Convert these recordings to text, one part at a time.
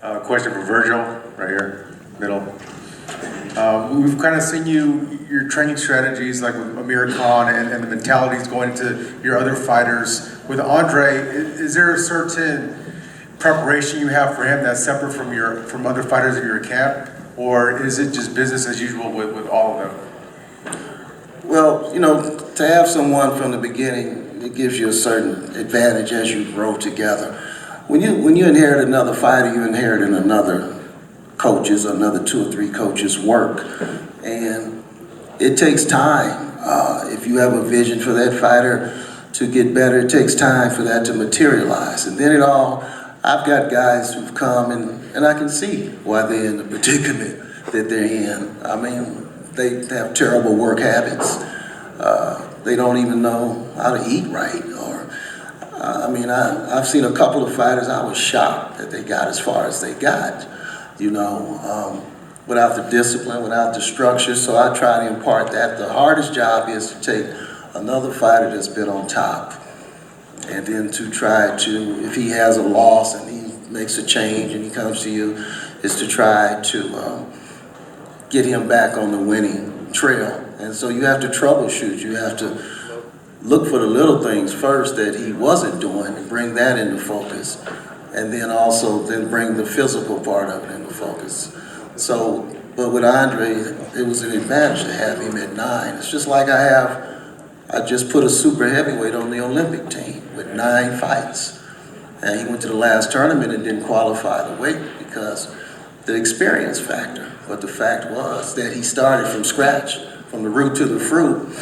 Question for Virgil, right here, middle. We've kind of seen your training strategies, like with Amir Khan and the mentalities going into your other fighters. With Andre, is there a certain preparation you have for him that's separate from other fighters in your camp, or is it just business as usual with all of them? Well, you know, to have someone from the beginning, it gives you a certain advantage as you grow together. When you inherit another fighter, you inherit another coach's, another 2 or 3 coaches' work, and it takes time. If you have a vision for that fighter to get better, it takes time for that to materialize. And then I've got guys who've come and I can see why they're in the predicament that they're in. I mean, they have terrible work habits. They don't even know how to eat right. I've seen a couple of fighters, I was shocked that they got as far as they got, you know, without the discipline, without the structure. So I try to impart that. The hardest job is to take another fighter that's been on top and then to try to, if he has a loss and he makes a change and he comes to you, is to try to get him back on the winning trail. And so you have to troubleshoot. You have to look for the little things first that he wasn't doing and bring that into focus. And then also bring the physical part of it into focus. So, but with Andre, it was an advantage to have him at 9. It's just like I just put a super heavyweight on the Olympic team with 9 fights. And he went to the last tournament and didn't qualify the weight because the experience factor. But the fact was that he started from scratch, from the root to the fruit.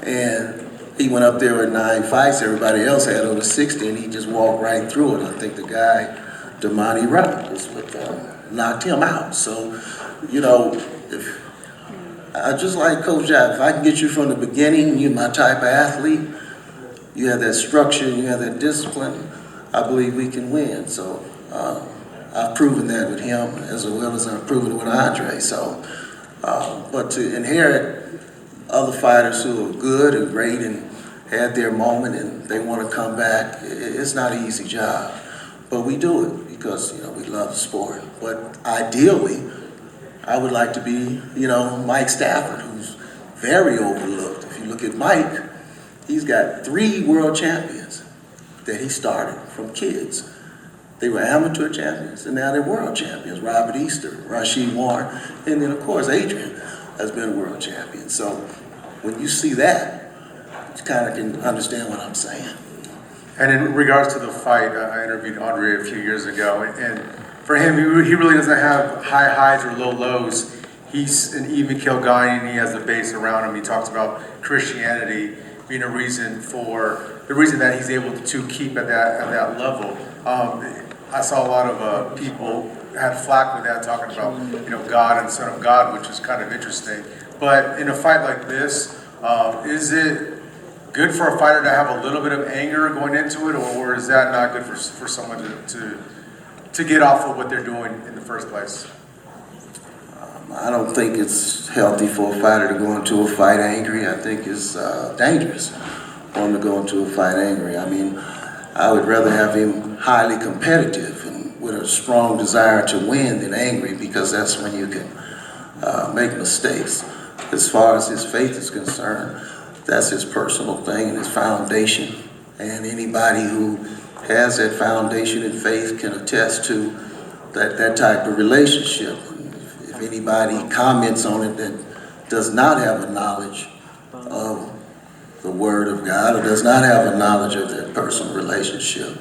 And he went up there with 9 fights. Everybody else had over 60, and he just walked right through it. I think the guy, Damani Roberts, knocked him out. So, you know, I just like Coach Jack. If I can get you from the beginning, you're my type of athlete, you have that structure, you have that discipline, I believe we can win. So I've proven that with him as well as I've proven it with Andre. So, but to inherit other fighters who are good and great and had their moment and they want to come back, it's not an easy job. But we do it because, you know, we love the sport. But ideally, I would like to be, you know, Mike Stafford, who's very overlooked. If you look at Mike, he's got 3 world champions that he started from kids. They were amateur champions, and now they're world champions. Robert Easter, Rasheed Warren, and then, of course, Adrian has been a world champion. So when you see that, you kind of can understand what I'm saying. And in regards to the fight, I interviewed Andre a few years ago, and for him, he really doesn't have high highs or low lows. He's an even kill guy, and he has a base around him. He talks about Christianity being the reason that he's able to keep at that level. I saw a lot of people had flack with that, talking about, you know, God and Son of God, which is kind of interesting. But in a fight like this, is it good for a fighter to have a little bit of anger going into it, or is that not good for someone to get off of what they're doing in the first place? I don't think it's healthy for a fighter to go into a fight angry. I think it's dangerous for him to go into a fight angry. I mean, I would rather have him highly competitive and with a strong desire to win than angry, because that's when you can make mistakes. As far as his faith is concerned, that's his personal thing and his foundation. And anybody who has that foundation in faith can attest to that type of relationship. If anybody comments on it that does not have a knowledge of the Word of God or does not have a knowledge of their personal relationship,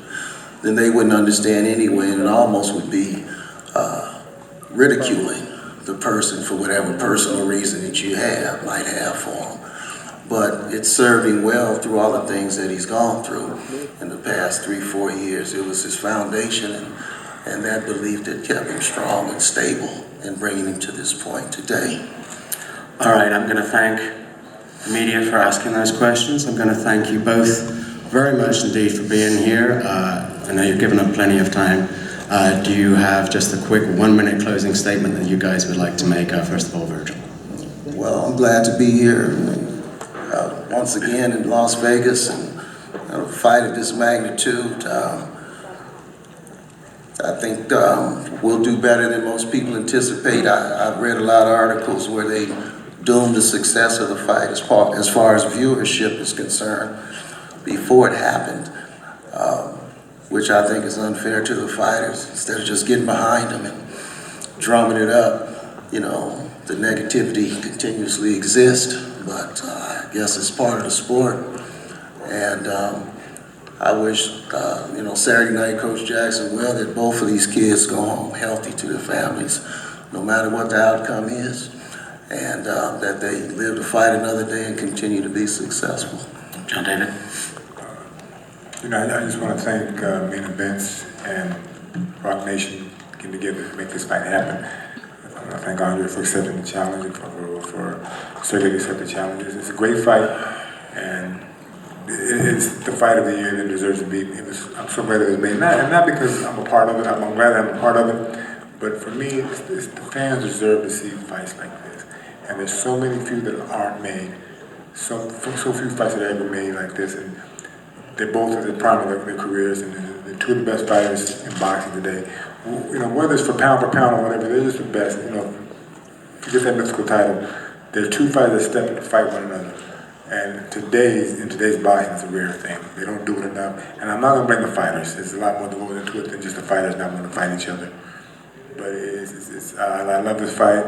then they wouldn't understand anyway, and it almost would be ridiculing the person for whatever personal reason that you might have for him. But it's served him well through all the things that he's gone through in the past 3-4 years. It was his foundation and that belief that kept him strong and stable and bringing him to this point today. All right, I'm going to thank the media for asking those questions. I'm going to thank you both very much indeed for being here. I know you've given up plenty of time. Do you have just a quick 1-minute closing statement that you guys would like to make? First of all, Virgil. Well, I'm glad to be here once again in Las Vegas, and a fight of this magnitude. I think we'll do better than most people anticipate. I've read a lot of articles where they doomed the success of the fight as far as viewership is concerned before it happened, which I think is unfair to the fighters. Instead of just getting behind them and drumming it up, you know, the negativity continuously exists, but I guess it's part of the sport. And I wish, you know, Saturday night Coach Jackson well that both of these kids go home healthy to their families, no matter what the outcome is, and that they live to fight another day and continue to be successful. John David? You know, I just want to thank me and Vince and Rock Nation getting together to make this fight happen. I want to thank Andre for accepting the challenge and for Sergey to accept the challenges. It's a great fight, and it's the fight of the year that deserves to be. I'm so glad it was made. Not because I'm a part of it. I'm glad I'm a part of it. But for me, it's the fans deserve to see fights like this. And there's so many few that aren't made. So few fights that are ever made like this. And they're both at the prime of their careers, and they're two of the best fighters in boxing today. You know, whether it's for pound or whatever, they're just the best. You know, to get that mythical title, there are two fighters that step in to fight one another. And in today's boxing, it's a rare thing. They don't do it enough. And I'm not going to blame the fighters. There's a lot more that goes into it than just the fighters not wanting to fight each other. But I love this fight.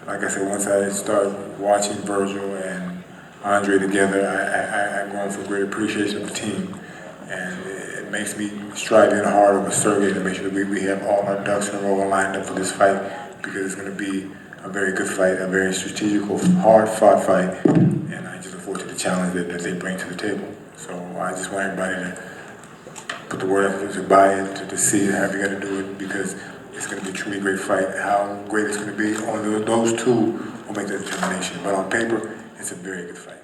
Like I said, once I start watching Virgil and Andre together, I'm going for great appreciation of the team. And it makes me strive even harder with Sergey to make sure that we have all our ducks in a row lined up for this fight, because it's going to be a very good fight, a very strategical, hard-fought fight. And I just look forward to the challenge that they bring to the table. So I just want everybody to put the word out to buy it, to see it, however you got to do it, because it's going to be a truly great fight. How great it's going to be, only those two will make that determination. But on paper, it's a very good fight.